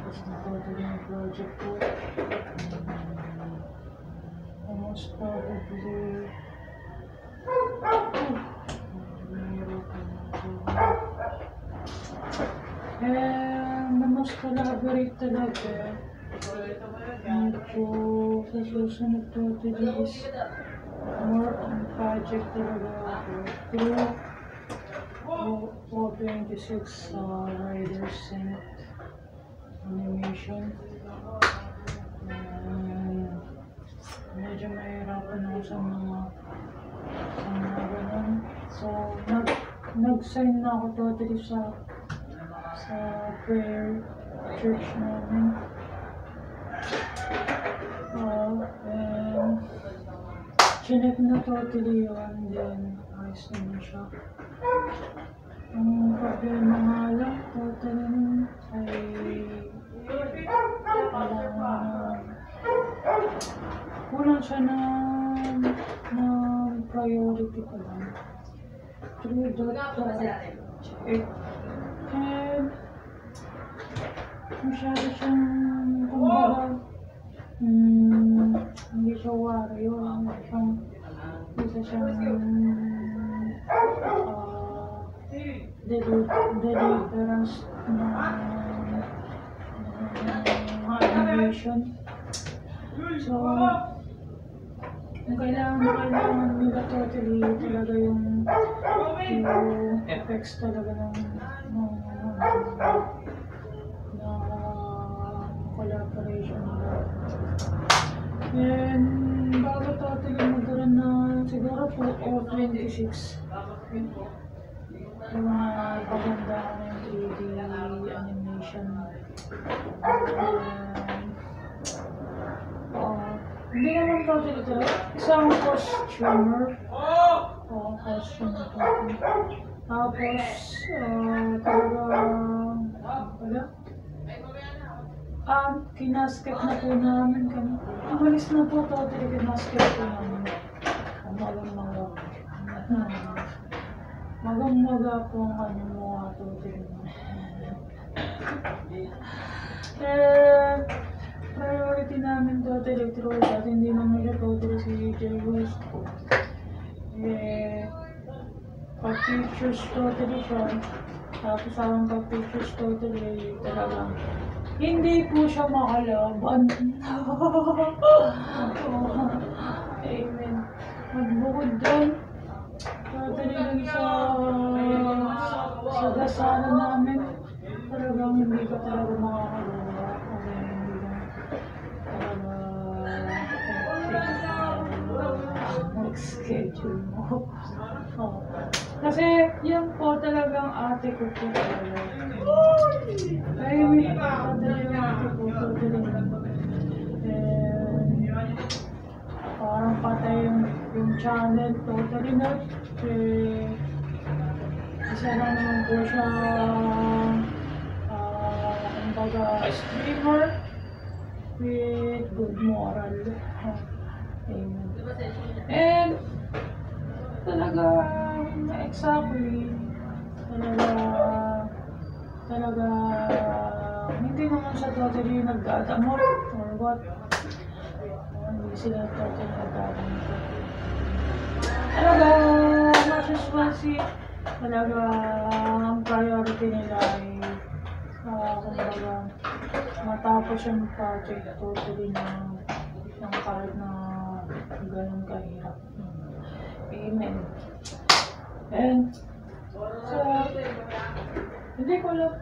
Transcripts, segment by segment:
Tapos na totally yung project ko. Almost probably and the most collaborate talaga medyo sa susunod totally is more on project talaga ako through O26 Riders Senate animation. Medyo mahirapan ako sa mga ganun. So, nag-sign na ako totally sa prayer church namin. And chinek na totally yun, then ayos naman siya. Ang problema nga lang, totally ay kulang siya ng priority pa lang. Through that and masyado siyang kumbaga hindi siya warrior, isa siyang deliverance ng animation. So, kailangan nila totally talaga yung effects talaga ng collaboration nila. And bago totally magkaroon na siguro po O26 yung mga paganda ng 3D animation. Hindi naman totally ito. Isang costumer. Costumer totally. Tapos, talagang, kinasket na po namin kami. Umalis na po totally, kinasket po namin. Magang-maga po ang kanyang mga totally. Priority namin totally through that, hindi naman siya totally si J-West. Pag-pictures totally siya. Tapos ang pag-pictures totally talagang hindi po siya makalaban. Amen. Magbukod doon. Totally dun sa dasana namin. Talagang hindi ka talaga makakalawa. Schedule mo. Kasi yan po talagang ate ko po talaga. Ay, may totally yung ate ko totally. Parang patay yung channel totally na. Isa lang naman po siya kumbaga streamer with good moral. Amen. And talaga exactly talaga hindi naman siya totally nagdadamot or what. Hindi sila totally nagdadamot. Talaga mas usually talaga ang priority nila ay kumbaga matapos yung project totally ng kahit na ganun kahirap. Amen. And so hindi ko lang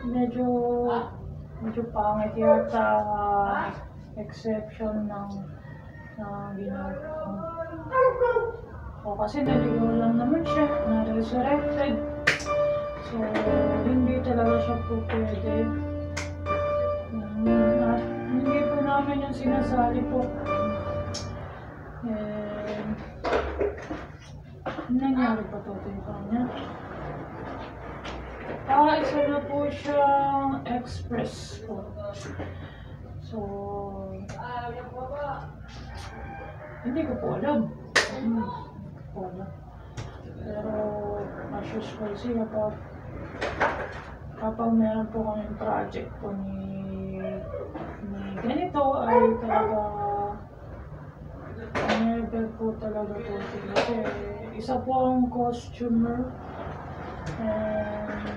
medyo pangit yata exception ng ginagawa. Kasi naligaw lang naman siya, na-resurrected. So, hindi talaga siya po pwede. Hindi po namin yung sinasali po. Nangyari pa to yung kanya. Isa na po siyang express po. So, hindi ko po alam. Pero, as usual siya kapag meron po kaming project po ni ganito ay talaga never po talaga po. Kasi isa po ang costumer and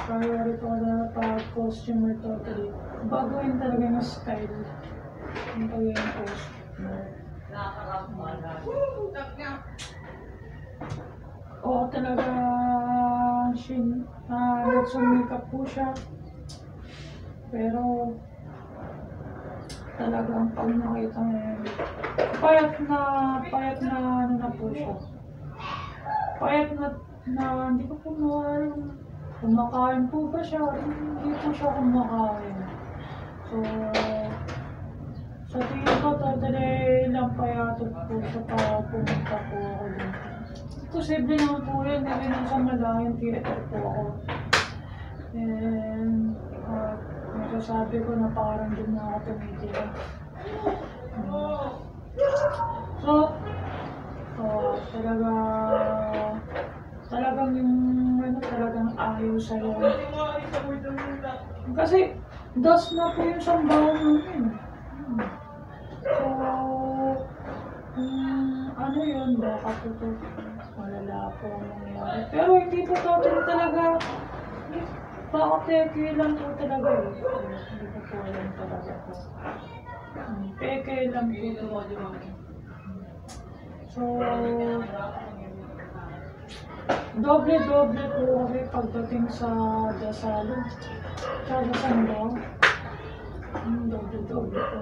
priority po na pag-costumer totally. Baguhin talaga yung style yung pagiging costumer. Oo talaga nagsumikap po siya. Pero talagang pag nakita niya payat na ano na po siya. Payat na hindi ko po mawala. Kumakain po ba siya? Hindi po siya kumakain. So, sa tingin ko, totally lang payatot po siya para pumunta po ako dito. Posible naman po yun, hindi naman sa malayang theater po ako. And, masasabi ko na parang din na ako tumitira. Talagang yung talagang ayaw sa'yo. Kasi, das na po yung sambahan namin. So, ano yun, baka po ito, malala po ang nangyari. Pero hindi po totally talaga, baka peke lang po talaga eh. Hindi ko po alam talaga po. Peke lang po talaga. So, doble-doble po kasi pagdating sa dasalon. Sa dasalon, doble-doble po.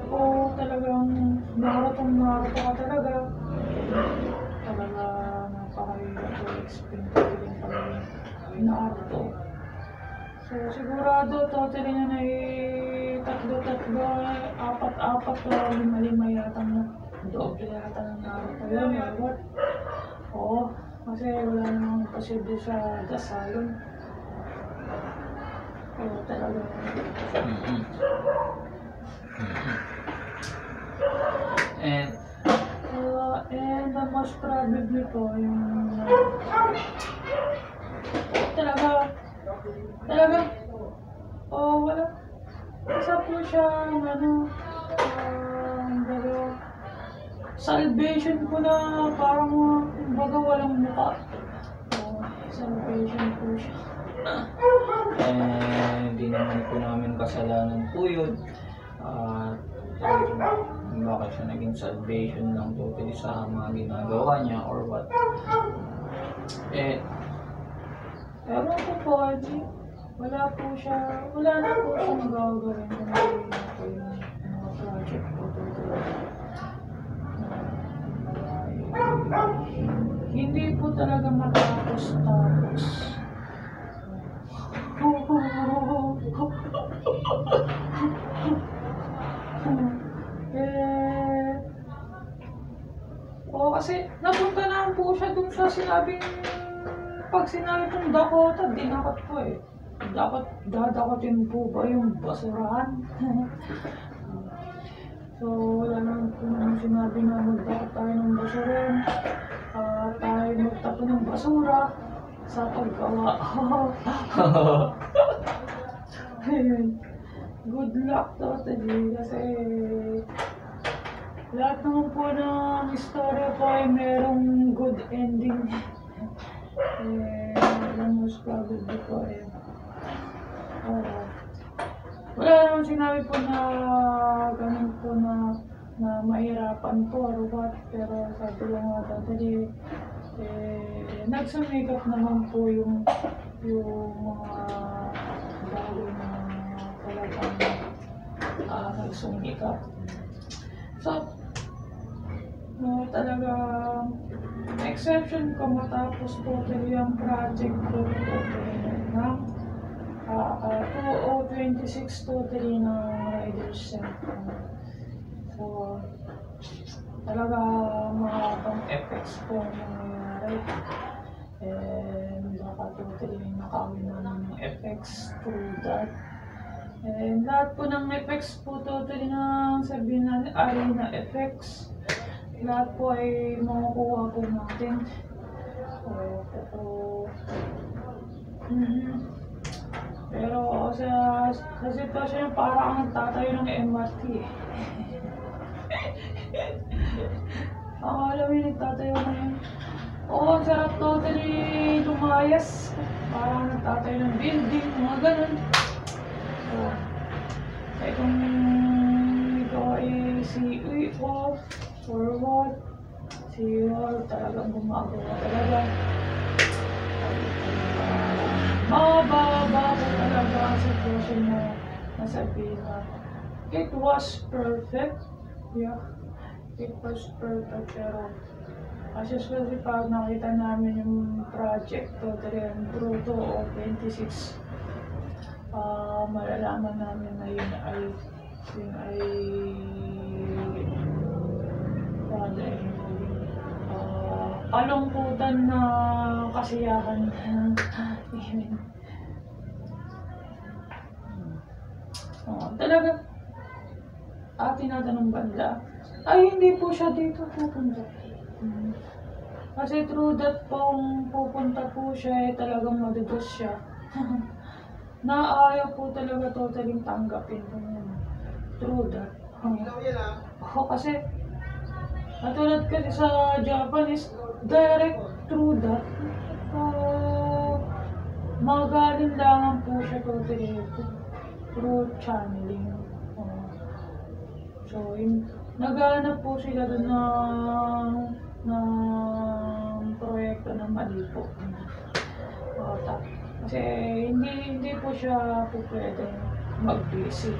O talagang marathon ka talaga. Talaga napaka-expensive din pala inaarto. So sigurado totally na tatlo, apat o lima yata na doble yata ng Naruto yun. What? Oo, kasi wala namang posible sa dasalon. Oo talaga. And the most probably po yung talaga wala isa po siya salvation po na parang baga walang mukha. Salvation po siya. Hindi naman po namin kasalanan po yun. Bakit siya naging salvation lang totally sa mga ginagawa niya or what. Ewan ko po, wala na po siyang gagawin kung gawin na po yung mga project po totally. Hindi po talaga matapos-tapos. Kasi napunta naman po siya dun sa pag sinabi kong Dakota, dinakot po eh. Dapat dadakotin po ba yung basurahan? So wala naman po naman sinabi na magdakot tayo ng basurahan. Tayo magtapo ng basura sa paggawa. Good luck totally kasi lahat naman po ng istorya po ay merong good ending. Most probably po wala naman sinabi po na ganun po na mahirapan po or what, pero sabi lang nga totally nagsumikap naman po yung mga bago na talagang nagsumikap. So, talaga exception ko matapos totally ang project ko na 2026 totally ng Riders Center. So, talaga mahabang effects po nangyayari. And baka totally nakawin na ng effects through that. And lahat po ng effects po totally ng sabihin natin arena effects. Lahat po ay makukuha po natin. Pero sa sitwasyon parang ang tatayo ng MRT eh. Ang alam yun, nagtatayo na yun. Oo, ang sarap totally lumayas. Parang nagtatayo ng building, mga ganun. So, eh kung ikaw ay CEO or what, CEO talagang gumagawa talaga. Mababa ko talaga ang sitwasyon na nasabihin na it was perfect. Yeah, it was perfect. Pero as usual, pag nakita namin yung project totally ang bruto o 26, malalaman namin na yun ay kalungkutan na kasiyahan. Talaga, tinatanong banda, ay hindi po siya dito pupunta. Kasi through that pong pupunta po siya, talagang madudos siya. Na ayaw po talaga totaling tanggapin po yun. Through that. Kasi katulad kasi sa Japanese, direct through that. Magaling lang po siya totally through channeling. So, naghahanap po sila doon ng proyekto ng mali po. Kasi hindi po siya po pwede mag-visit.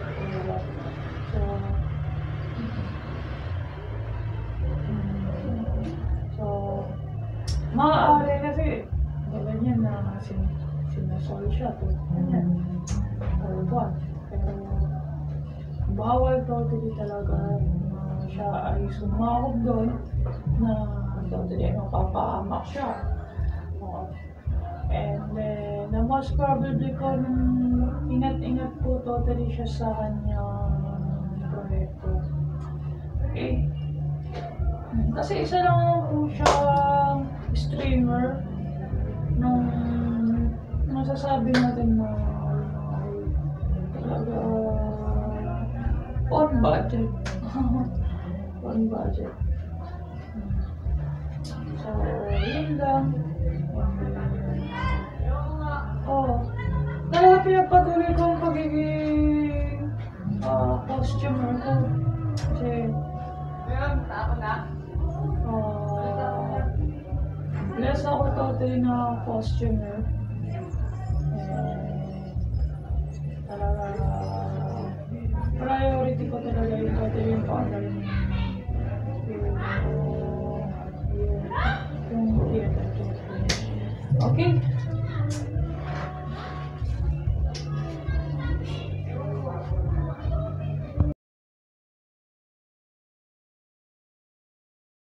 So, maaari kasi ganyan na sinasol siya to. Ganyan. Or what? Pero, bawal totally talaga siya ay sumahog doon na totally mapapahamak siya. And then, the most probably ko ingat-ingat po totally siya sa kanyang proyekto. Okay? Kasi isa lang po siyang streamer nung masasabi natin na talaga on budget. On budget. So, yun lang. Talaga pinagpatuloy ko ang pagiging costumer ko. Kasi, bless ako totally na costumer. Talaga, priority ko talaga yung totally yung pag-aral yung theater. Okay?